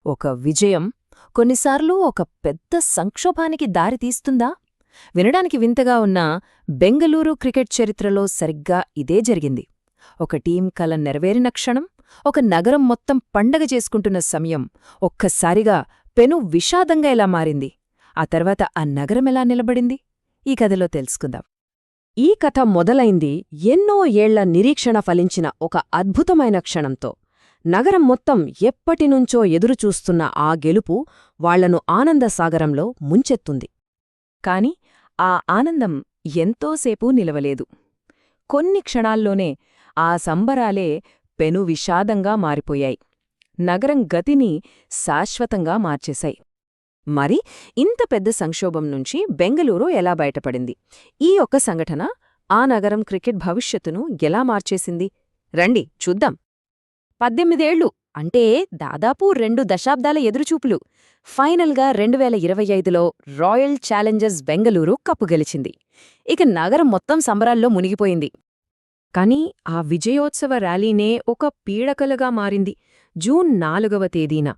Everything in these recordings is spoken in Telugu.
ఒక విజయం కొన్నిసార్లు ఒక పెద్ద సంక్షోభానికి దారితీస్తుందా? వినడానికి వింతగా ఉన్నా బెంగళూరు క్రికెట్ చరిత్రలో సరిగ్గా ఇదే జరిగింది. ఒక టీం కల నెరవేరిన క్షణం, ఒక నగరం మొత్తం పండగ చేసుకుంటున్న సమయం ఒక్కసారిగా పెను విషాదంగా ఎలా మారింది? ఆ తర్వాత ఆ నగరమెలా నిలబడింది? ఈ కథలో తెలుసుకుందాం. ఈ కథ మొదలైంది ఎన్నో ఏళ్ల నిరీక్షణ ఫలించిన ఒక అద్భుతమైన క్షణంతో. నగరం మొత్తం ఎప్పటినుంచో ఎదురుచూస్తున్న ఆ గెలుపు వాళ్లను ఆనందసాగరంలో ముంచెత్తుంది. కాని ఆ ఆనందం ఎంతోసేపూ నిలవలేదు. కొన్ని క్షణాల్లోనే ఆ సంబరాలే పెను విషాదంగా మారిపోయాయి. నగరం గతిని శాశ్వతంగా మార్చేశాయి. మరి ఇంత పెద్ద సంక్షోభం నుంచి బెంగళూరు ఎలా బయటపడింది? ఈ ఒక్క సంఘటన ఆ నగరం క్రికెట్ భవిష్యత్తును ఎలా మార్చేసింది? రండి చూద్దాం. 18 ఏళ్లు అంటే దాదాపు 2 దశాబ్దాల ఎదురుచూపులు. ఫైనల్గా 2025లో రాయల్ ఛాలెంజర్స్ బెంగళూరు కప్పు గెలిచింది. ఇక నగరం మొత్తం సంబరాల్లో మునిగిపోయింది. కాని ఆ విజయోత్సవ ర్యాలీనే ఒక పీడకలగా మారింది. జూన్ 4వ తేదీన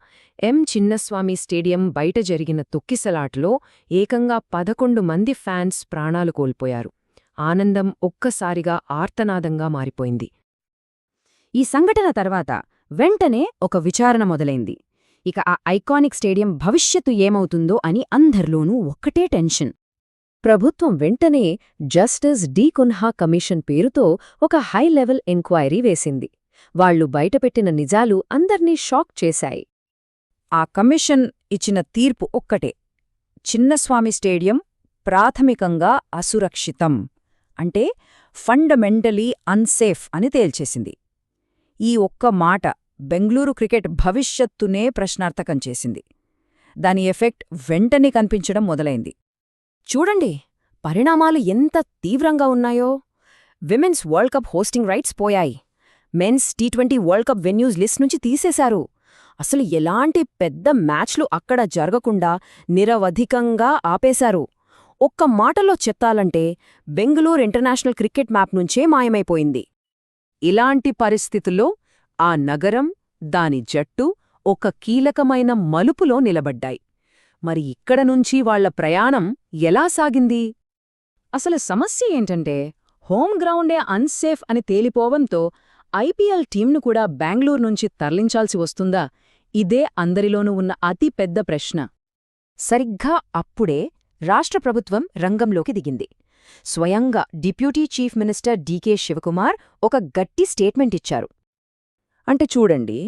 చిన్నస్వామి స్టేడియం బయట జరిగిన తొక్కిసలాటలో ఏకంగా 11 మంది ఫ్యాన్స్ ప్రాణాలు కోల్పోయారు. ఆనందం ఒక్కసారిగా ఆర్తనాదంగా మారిపోయింది. ఈ సంఘటన తర్వాత వెంటనే ఒక విచారణ మొదలైంది. ఇక ఆ ఐకానిక్ స్టేడియం భవిష్యత్తు ఏమవుతుందో అని అందరిలోనూ ఒక్కటే టెన్షన్. ప్రభుత్వం వెంటనే జస్టిస్ డి కున్హా కమిషన్ పేరుతో ఒక హై లెవెల్ ఎంక్వైరీ వేసింది. వాళ్లు బయటపెట్టిన నిజాలు అందర్నీ షాక్ చేశాయి. ఆ కమిషన్ ఇచ్చిన తీర్పు ఒక్కటే: చిన్నస్వామి స్టేడియం ప్రాథమికంగా అసురక్షితం, అంటే ఫండమెంటలీ అన్సేఫ్ అని తేల్చేసింది. ఈ ఒక్క మాట బెంగళూరు క్రికెట్ భవిష్యత్తునే ప్రశ్నార్థకం చేసింది. దాని ఎఫెక్ట్ వెంటనే కనిపించడం మొదలైంది. చూడండి, పరిణామాలు ఎంత తీవ్రంగా ఉన్నాయో. Women's world cup hosting rights పోయాయి. Men's T20 world cup venues list నుంచి తీసేశారు. అసలు ఎలాంటి పెద్ద మ్యాచ్లు అక్కడ జరగకుండా నిరవధికంగా ఆపేశారు. ఒక్క మాటలో చెప్తాలంటే బెంగళూరు ఇంటర్నేషనల్ క్రికెట్ మ్యాప్ నుంచే మాయమైపోయింది. ఇలాంటి పరిస్థితుల్లో ఆ నగరం, దాని జట్టు ఒక కీలకమైన మలుపులో నిలబడ్డాయి. మరి ఇక్కడ నుంచి వాళ్ల ప్రయాణం ఎలా సాగింది? అసలు సమస్య ఏంటంటే, హోమ్ గ్రౌండే అన్సేఫ్ అని తేలిపోవంతో ఐపీఎల్ టీంను కూడా బెంగళూరు నుంచి తరలించాల్సి వస్తుందా? ఇదే అందరిలోనూ ఉన్న అతి పెద్ద ప్రశ్న. సరిగ్గా అప్పుడే రాష్ట్ర ప్రభుత్వం రంగంలోకి దిగింది. స్వయంగా deputy chief minister DK Shivakumar ఒక గట్టి స్టేట్మెంట్ ఇచ్చారు. అంటే చూడండి,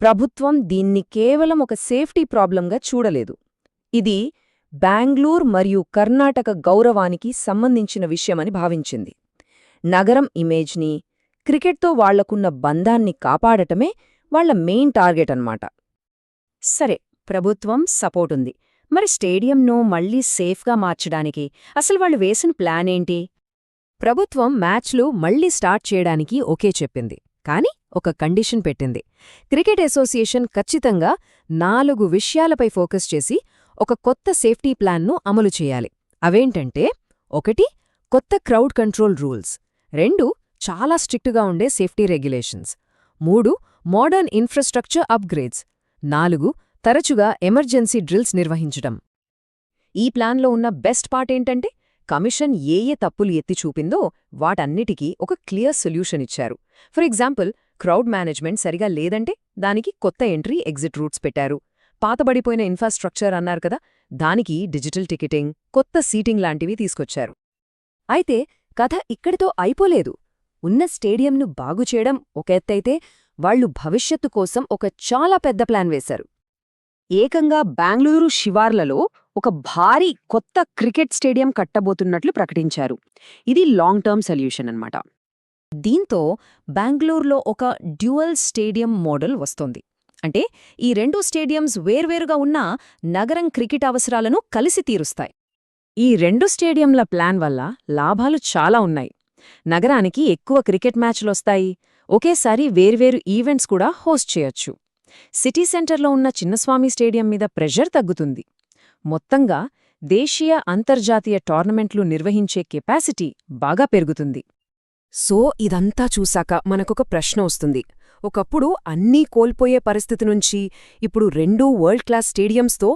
ప్రభుత్వం దీన్ని కేవలం ఒక సేఫ్టీ ప్రాబ్లంగా చూడలేదు. ఇది బెంగళూరు మరియు కర్ణాటక గౌరవానికి సంబంధించిన విషయమని భావించింది. నగరం ఇమేజ్ని, క్రికెట్తో వాళ్లకున్న బంధాన్ని కాపాడటమే వాళ్ల మెయిన్ టార్గెట్ అన్నమాట. సరే, ప్రభుత్వం సపోర్టుంది. మరి స్టేడియంను మళ్లీ సేఫ్గా మార్చడానికి అసలు వాళ్ళు వేసిన ప్లాన్ ఏంటి? ప్రభుత్వం మ్యాచ్లు మళ్లీ స్టార్ట్ చేయడానికి ఓకే చెప్పింది. కాని ఒక కండిషన్ పెట్టింది. క్రికెట్ అసోసియేషన్ ఖచ్చితంగా 4 విషయాలపై ఫోకస్ చేసి ఒక కొత్త సేఫ్టీ ప్లాన్ను అమలు చేయాలి. అవేంటంటే: 1 కొత్త క్రౌడ్ కంట్రోల్ రూల్స్, 2 చాలా స్ట్రిక్టుగా ఉండే safety regulations, 3 modern infrastructure upgrades, 4 తరచుగా ఎమర్జెన్సీ డ్రిల్స్ నిర్వహించడం. ఈ ప్లాన్లో ఉన్న బెస్ట్ పార్ట్ ఏంటంటే, కమిషన్ ఏ తప్పులు ఎత్తి చూపిందో వాటన్నిటికీ ఒక క్లియర్ సొల్యూషన్ ఇచ్చారు. ఫర్ ఎగ్జాంపుల్, క్రౌడ్ మేనేజ్మెంట్ సరిగా లేదంటే దానికి కొత్త ఎంట్రీ ఎగ్జిట్ రూట్స్ పెట్టారు. పాతబడిపోయిన ఇన్ఫ్రాస్ట్రక్చర్ అన్నారు కదా, దానికి డిజిటల్ టికెటింగ్, కొత్త సీటింగ్ లాంటివి తీసుకొచ్చారు. అయితే కథ ఇక్కడితో అయిపోలేదు. ఉన్న స్టేడియంను బాగుచేయడం ఒక ఎత్తైతే, వాళ్లు భవిష్యత్తు కోసం ఒక చాలా పెద్ద ప్లాన్ వేశారు. ఏకంగా బెంగళూరు శివార్లలో ఒక భారీ కొత్త క్రికెట్ స్టేడియం కట్టబోతున్నట్లు ప్రకటించారు. ఇది లాంగ్ టర్మ్ సొల్యూషన్ అన్నమాట. దీంతో బెంగళూరులో ఒక డ్యూయల్ స్టేడియం మోడల్ వస్తోంది. అంటే ఈ 2 స్టేడియంస్ వేర్వేరుగా ఉన్నా నగరం క్రికెట్ అవసరాలను కలిసి తీరుస్తాయి. ఈ 2 స్టేడియంల ప్లాన్ వల్ల లాభాలు చాలా ఉన్నాయి. నగరానికి ఎక్కువ క్రికెట్ మ్యాచ్లొస్తాయి. ఒకేసారి వేర్వేరు ఈవెంట్స్ కూడా హోస్ట్ చేయొచ్చు. సిటీ సెంటర్లో ఉన్న చిన్నస్వామి స్టేడియం మీద ప్రెషర్ తగ్గుతుంది. మొత్తంగా దేశీయ, అంతర్జాతీయ టోర్నమెంట్లు నిర్వహించే కెపాసిటీ బాగా పెరుగుతుంది. సో ఇదంతా చూశాక మనకొక ప్రశ్న వస్తుంది. ఒకప్పుడు అన్నీ కోల్పోయే పరిస్థితి నుంచి ఇప్పుడు 2 వరల్డ్ క్లాస్ స్టేడియంస్తో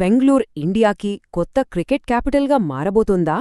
బెంగళూరు ఇండియాకి కొత్త క్రికెట్ క్యాపిటల్గా మారబోతోందా?